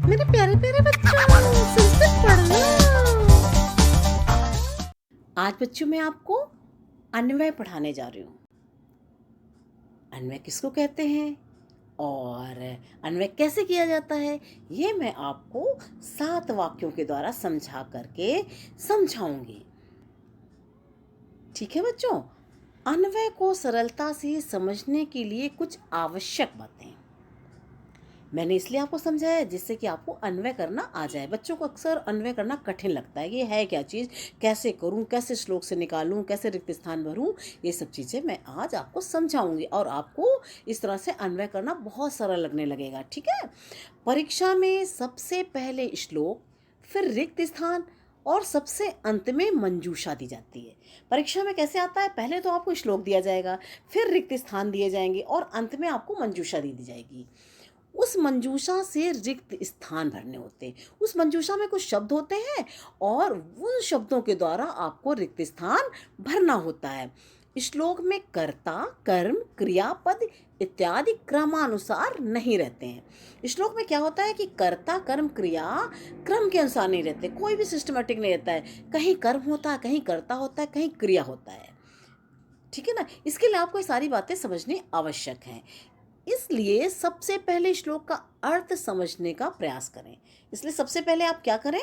मेरे प्यारे प्यारे बच्चों, संस्कृत पढ़ना। आज बच्चों मैं आपको अन्वय पढ़ाने जा रही हूँ। अन्वय किसको कहते हैं और अन्वय कैसे किया जाता है, ये मैं आपको 7 वाक्यों के द्वारा समझा करके समझाऊंगी। ठीक है बच्चों, अन्वय को सरलता से समझने के लिए कुछ आवश्यक बातें मैंने इसलिए आपको समझाया है जिससे कि आपको अन्वय करना आ जाए। बच्चों को अक्सर अन्वय करना कठिन लगता है, ये है क्या चीज़, कैसे करूं, कैसे श्लोक से निकालूं, कैसे रिक्त स्थान भरूं, ये सब चीज़ें मैं आज आपको समझाऊंगी और आपको इस तरह से अन्वय करना बहुत सरल लगने लगेगा। ठीक है, परीक्षा में सबसे पहले श्लोक, फिर रिक्त स्थान और सबसे अंत में मंजूषा दी जाती है। परीक्षा में कैसे आता है, पहले तो आपको श्लोक दिया जाएगा, फिर रिक्त स्थान दिए जाएंगे और अंत में आपको मंजूषा दी जाएगी। उस मंजूषा से रिक्त स्थान भरने होते हैं। उस मंजूषा में कुछ शब्द होते हैं और उन शब्दों के द्वारा आपको रिक्त स्थान भरना होता है। श्लोक में कर्ता, कर्म, क्रियापद इत्यादि क्रमानुसार नहीं रहते हैं। श्लोक में क्या होता है कि कर्ता, कर्म, क्रिया क्रम के अनुसार नहीं रहते, कोई भी सिस्टमेटिक नहीं रहता है। कहीं कर्म होता है, कहीं कर्ता होता है, कहीं क्रिया होता है। ठीक है ना, इसके लिए आपको ये सारी बातें समझनी आवश्यक हैं। इसलिए सबसे पहले श्लोक का अर्थ समझने का प्रयास करें। इसलिए सबसे पहले आप क्या करें,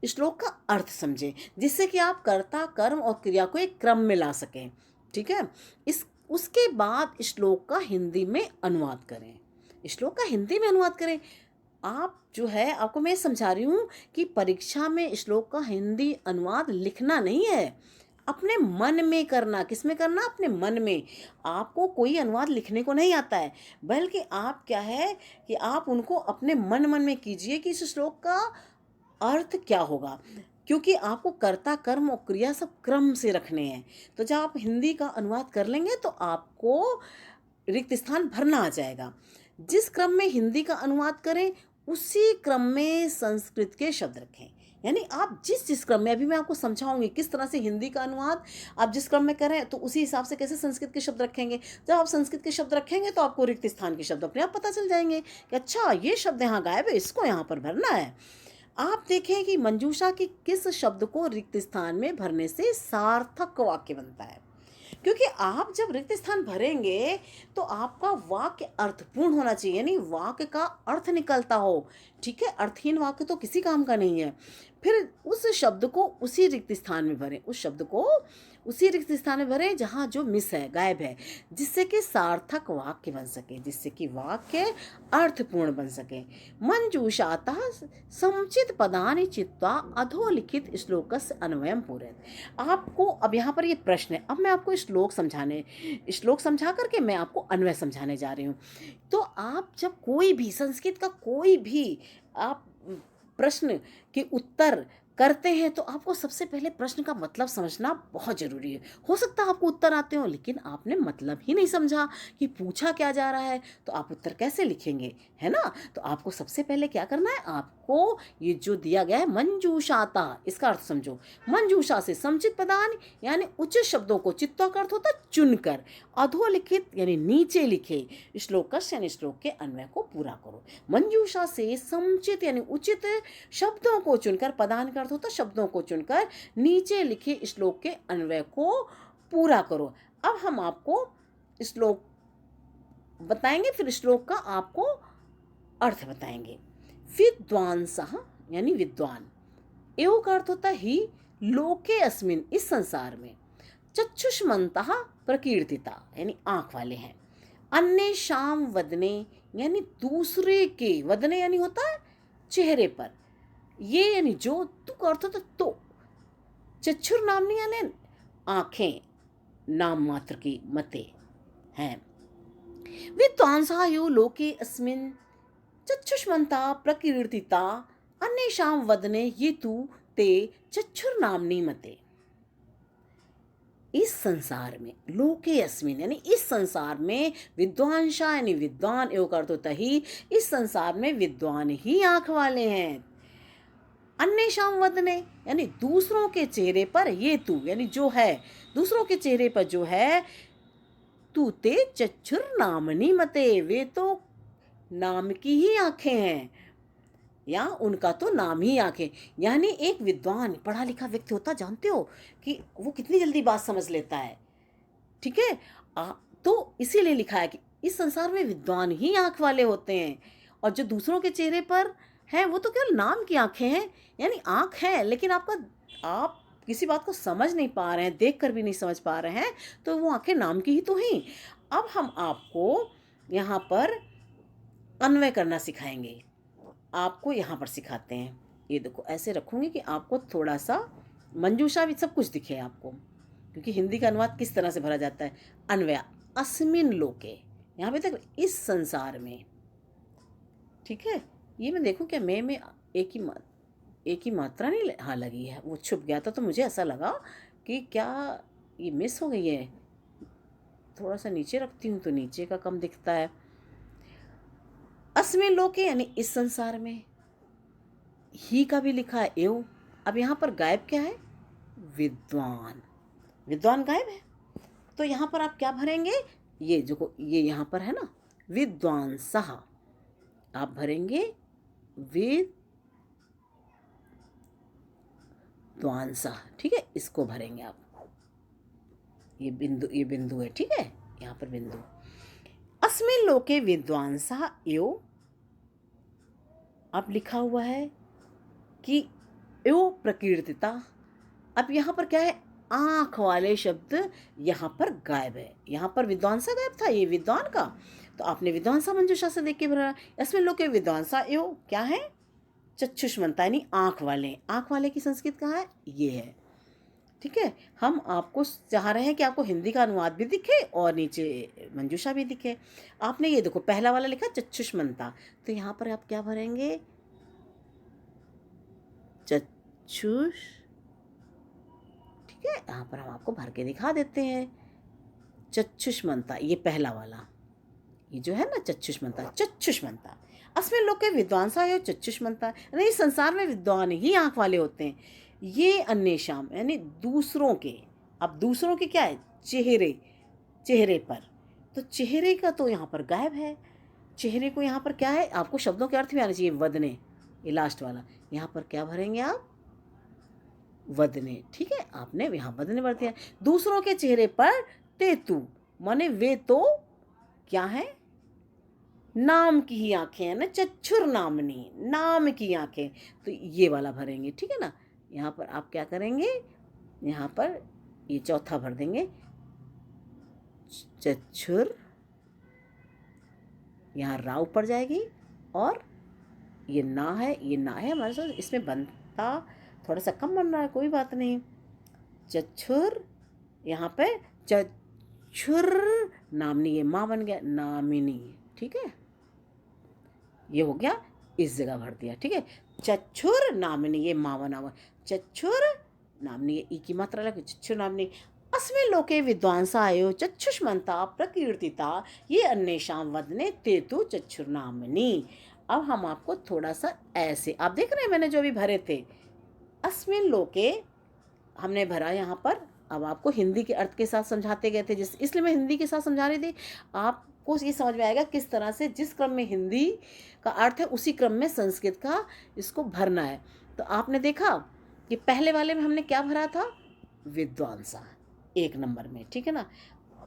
श्लोक का अर्थ समझें, जिससे कि आप कर्ता, कर्म और क्रिया को एक क्रम में ला सकें। ठीक है, इस उसके बाद श्लोक का हिंदी में अनुवाद करें। श्लोक का हिंदी में अनुवाद करें। आप जो है, आपको मैं समझा रही हूँ कि परीक्षा में श्लोक का हिंदी अनुवाद लिखना नहीं है, अपने मन में करना। किस में करना, अपने मन में। आपको कोई अनुवाद लिखने को नहीं आता है, बल्कि आप क्या है कि आप उनको अपने मन मन में कीजिए कि इस श्लोक का अर्थ क्या होगा, क्योंकि आपको कर्ता, कर्म और क्रिया सब क्रम से रखने हैं। तो जब आप हिंदी का अनुवाद कर लेंगे तो आपको रिक्त स्थान भरना आ जाएगा। जिस क्रम में हिंदी का अनुवाद करें उसी क्रम में संस्कृत के शब्द रखें। यानी आप जिस जिस क्रम में, अभी मैं आपको समझाऊंगी किस तरह से हिंदी का अनुवाद आप जिस क्रम में करें तो उसी हिसाब से कैसे संस्कृत के शब्द रखेंगे। जब आप संस्कृत के शब्द रखेंगे तो आपको रिक्त स्थान के शब्द अपने आप पता चल जाएंगे कि अच्छा ये शब्द यहाँ गायब है, इसको यहाँ पर भरना है। आप देखें कि मंजूषा के किस शब्द को रिक्त स्थान में भरने से सार्थक वाक्य बनता है। क्योंकि आप जब रिक्त स्थान भरेंगे तो आपका वाक्य अर्थपूर्ण होना चाहिए, यानी वाक्य का अर्थ निकलता हो। ठीक है, अर्थहीन वाक्य तो किसी काम का नहीं है। फिर उस शब्द को उसी रिक्त स्थान में भरें, उस शब्द को उसी रिक्त स्थान में भरें जहाँ जो मिस है, गायब है, जिससे कि सार्थक वाक्य बन सके, जिससे कि वाक्य अर्थपूर्ण बन सके। मंजूषातः समुचित पदानि चित्वा अधोलिखित श्लोकस्य अन्वयम् पूरयेत्। आपको अब यहाँ पर ये प्रश्न है, अब मैं आपको श्लोक समझा करके मैं आपको अन्वय समझाने जा रही हूँ। तो आप जब कोई भी संस्कृत का कोई भी आप प्रश्न के उत्तर करते हैं तो आपको सबसे पहले प्रश्न का मतलब समझना बहुत ज़रूरी है। हो सकता है आपको उत्तर आते हो लेकिन आपने मतलब ही नहीं समझा कि पूछा क्या जा रहा है, तो आप उत्तर कैसे लिखेंगे, है ना। तो आपको सबसे पहले क्या करना है, आपको ये जो दिया गया है मंजूषाता, इसका अर्थ समझो। मंजूषा से समुचित पदान यानी उचित शब्दों को, चित्तों का अर्थ होता है चुनकर, अधोलिखित यानी नीचे लिखे श्लोकस यानी श्लोक के अन्वय को पूरा करो। मंजूषा से समुचित यानी उचित शब्दों को चुनकर, पदान का अर्थ होता है शब्दों को चुनकर, नीचे लिखे श्लोक के अन्वय को पूरा करो। अब हम आपको श्लोक बताएंगे, फिर श्लोक का आपको अर्थ बताएंगे। विद्वांसः यानी विद्वान, एवं का अर्थ होता ही लोके अस्मिन इस संसार में, चक्षुष्मन्तः प्रकीर्तिता यानी आंख वाले हैं, अन्येषां वदने यानी दूसरे के, वदने यानी होता है चेहरे पर, ये यानी जो, तू का अर्थ होता तो, चक्षुर नामनी यानी आंखें, नाम मात्र की मते हैं। विद्वांसः यो लोके अस्मिन् चक्षुष्मन्तः प्रकीर्तिता अन्येषां वदने ये तु ते चक्षुर्नाम्नि मते। इस संसार में, लोके अस्मिन यानी इस संसार में, विद्वांसा यानी विद्वान, एवं अर्थ होता ही इस संसार में विद्वान ही आंख वाले हैं। अन्येषां वदने यानी दूसरों के चेहरे पर, ये तू यानी जो है, दूसरों के चेहरे पर जो है, तू ते चक्षुर्नाम्नि मते, वे तो नाम की ही आंखें हैं। या उनका तो नाम ही आंखें। यानी एक विद्वान पढ़ा लिखा व्यक्ति होता, जानते हो कि वो कितनी जल्दी बात समझ लेता है, ठीक है। तो इसीलिए लिखा है कि इस संसार में विद्वान ही आंख वाले होते हैं, और जो दूसरों के चेहरे पर है वो तो केवल नाम की आंखें हैं। यानी आंख है लेकिन आप किसी बात को समझ नहीं पा रहे हैं, देख कर भी नहीं समझ पा रहे हैं, तो वो आंखें नाम की ही तो हैं। अब हम आपको यहाँ पर अन्वय करना सिखाएंगे, आपको यहाँ पर सिखाते हैं। ये देखो ऐसे रखूँगी कि आपको थोड़ा सा मंजूषा भी सब कुछ दिखे आपको, क्योंकि हिंदी का अनुवाद किस तरह से भरा जाता है। अन्वय, अस्मिन लोके, यहाँ पे तक इस संसार में, ठीक है। ये मैं देखूँ क्या मैं एक ही मात्रा नहीं हाँ लगी है, वो छुप गया था तो मुझे ऐसा लगा कि क्या ये मिस हो गई है। थोड़ा सा नीचे रखती हूँ तो नीचे का कम दिखता है। अस्मिन लोके यानी इस संसार में, ही का भी लिखा है एव। अब यहाँ पर गायब क्या है, विद्वान, विद्वान गायब है, तो यहाँ पर आप क्या भरेंगे, ये जो ये यहाँ पर है ना विद्वान सह, आप भरेंगे विद्वान सह, ठीक है, इसको भरेंगे आप। ये बिंदु है, ठीक है, यहाँ पर बिंदु। अस्मिन लोके विद्वान सह एव, अब लिखा हुआ है कि एव प्रकीर्तिता। अब यहाँ पर क्या है, आँख वाले शब्द यहाँ पर गायब है। यहाँ पर विद्वांसा गायब था, ये विद्वान का, तो आपने विद्वांसा मंजूषा से देख के भरा। इसमें लोग के विद्वांसा एव क्या है, चक्षुष्मंता यानी आँख वाले। आँख वाले की संस्कृत कहाँ है, ये है, ठीक है। हम आपको चाह रहे हैं कि आपको हिंदी का अनुवाद भी दिखे और नीचे मंजूषा भी दिखे। आपने ये देखो पहला वाला लिखा चक्षुष्मंता, तो यहाँ पर आप क्या भरेंगे, चक्षुष, ठीक है। यहाँ पर हम आपको भर के दिखा देते हैं। चक्षुष्मंता ये पहला वाला, ये जो है ना चक्षुष्मंता, चक्षुष्मंता। अस्मिन लोके विद्वांसा यो चक्षुष्मंता, यानी संसार में विद्वान ही आंख वाले होते हैं। ये अन्येषाम यानी दूसरों के, अब दूसरों के क्या है, चेहरे, चेहरे पर, तो चेहरे का तो यहाँ पर गायब है। चेहरे को यहाँ पर क्या है, आपको शब्दों के अर्थ भी आना चाहिए। वदने, ये लास्ट वाला, यहाँ पर क्या भरेंगे आप, वदने, ठीक है। आपने यहाँ वदने भर दिया। दूसरों के चेहरे पर तेतु माने वे तो क्या है, नाम की ही आंखें हैं ना, चक्षुर नामनी, नाम की आंखें, तो ये वाला भरेंगे, ठीक है ना। यहाँ पर आप क्या करेंगे, यहाँ पर ये चौथा भर देंगे, चक्षुर, यहाँ राव पड़ जाएगी, और ये ना है, ये ना है हमारे साथ, इसमें बनता थोड़ा सा कम बन रहा है, कोई बात नहीं। चक्षुर, यहाँ पे चक्षुर नामनी, ये माँ बन गया, नामिनी, ठीक है। ये हो गया, इस जगह भर दिया, ठीक है। चक्षुर नामिनी, ये माँ बना हुआ, चक्षुर नामनी, ये ई की मात्रा लगे, चक्षुर नामनी। अस्मिन लोके विद्वांसा आयो चक्षुष्मंता प्रकीर्तिता, ये अन्येषाम वदने तेतु चक्षुर नामनी। अब हम आपको थोड़ा सा ऐसे, आप देख रहे हैं मैंने जो भी भरे थे, अस्मिन लोके हमने भरा यहाँ पर। अब आपको हिंदी के अर्थ के साथ समझाते गए थे, इसलिए मैं हिंदी के साथ समझा रही थी। आपको ये समझ में आएगा किस तरह से, जिस क्रम में हिंदी का अर्थ है उसी क्रम में संस्कृत का इसको भरना है। तो आपने देखा कि पहले वाले में हमने क्या भरा था, विद्वांसा, 1 नंबर में, ठीक है ना।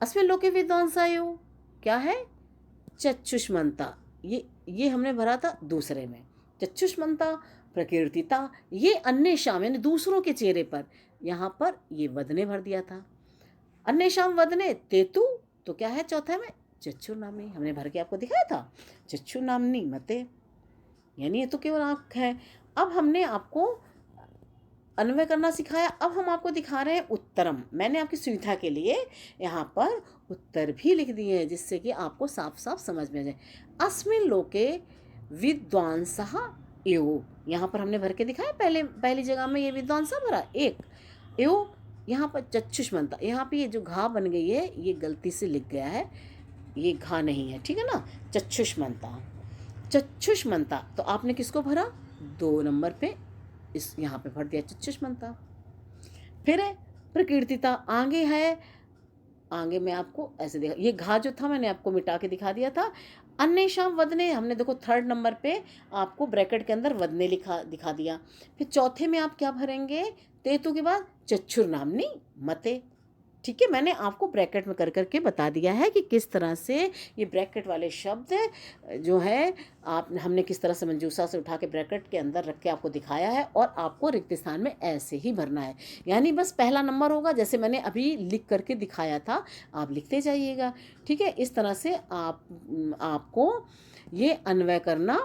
अस्मिन लोके विद्वांसा यो क्या है, चक्षुष्मंता, ये हमने भरा था दूसरे में, चक्षुष्मंता प्रकीर्तिता, ये अन्येषाम यानी दूसरों के चेहरे पर, यहाँ पर ये वदने भर दिया था। अन्येषाम वदने तेतु, तो क्या है चौथा में, चक्षु नामनी, हमने भर के आपको दिखाया था, चक्षु नामनी मते, यानी ये तो केवल आँख है। अब हमने आपको अन्वय करना सिखाया, अब हम आपको दिखा रहे हैं उत्तरम। मैंने आपकी सुविधा के लिए यहाँ पर उत्तर भी लिख दिए हैं, जिससे कि आपको साफ साफ समझ में आ जाए। अस्मिन लोके विद्वांसः एव, यहाँ पर हमने भर के दिखाया, पहली जगह में ये विद्वांसा भरा, एक एव, यहाँ पर चक्षुष्मंता, यहाँ पे ये जो घा बन गई है ये गलती से लिख गया है, ये घा नहीं है, ठीक है ना। चक्षुष्मंता, चक्षुष्मंता, तो आपने किसको भरा, 2 नंबर पे इस यहाँ पे भर दिया चक्षुष्मंता। फिर है प्रकीर्तिता, आगे है, आगे मैं आपको ऐसे देखा, ये घा जो था मैंने आपको मिटा के दिखा दिया था। अन्येषां वदने हमने देखो थर्ड नंबर पे आपको ब्रैकेट के अंदर वदने लिखा दिखा दिया। फिर चौथे में आप क्या भरेंगे? तेतु के बाद चक्षुर्नाम्नि मते। ठीक है, मैंने आपको ब्रैकेट में कर के बता दिया है कि किस तरह से ये ब्रैकेट वाले शब्द जो है आप हमने किस तरह से मंजूषा से उठा के ब्रैकेट के अंदर रख के आपको दिखाया है, और आपको रिक्त स्थान में ऐसे ही भरना है। यानी बस पहला नंबर होगा जैसे मैंने अभी लिख करके दिखाया था, आप लिखते जाइएगा। ठीक है, इस तरह से आपको ये अन्वय करना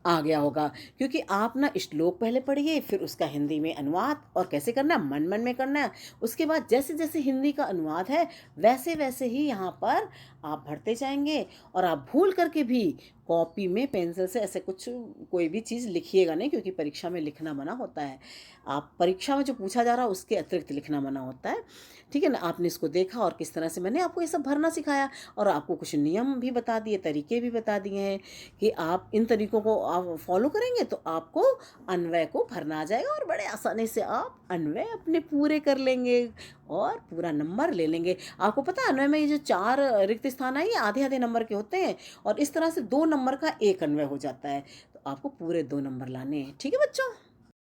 आ गया होगा, क्योंकि आप ना श्लोक पहले पढ़िए, फिर उसका हिंदी में अनुवाद, और कैसे करना है, मन मन में करना है। उसके बाद जैसे जैसे हिंदी का अनुवाद है वैसे वैसे ही यहाँ पर आप भरते जाएंगे। और आप भूल करके भी कॉपी में पेंसिल से ऐसे कुछ कोई भी चीज़ लिखिएगा नहीं, क्योंकि परीक्षा में लिखना मना होता है। आप परीक्षा में जो पूछा जा रहा है उसके अतिरिक्त लिखना मना होता है। ठीक है ना, आपने इसको देखा और किस तरह से मैंने आपको ये सब भरना सिखाया, और आपको कुछ नियम भी बता दिए, तरीके भी बता दिए हैं कि आप इन तरीकों को आप फॉलो करेंगे तो आपको अन्वय को भरना आ जाएगा, और बड़े आसानी से आप अन्वय अपने पूरे कर लेंगे और पूरा नंबर ले लेंगे। आपको पता है अन्वय में ये जो 4 रिक्त स्थान है ये आधे आधे नंबर के होते हैं, और इस तरह से 2 नंबर का एक अन्वय हो जाता है। तो आपको पूरे 2 नंबर लाने हैं। ठीक है बच्चों।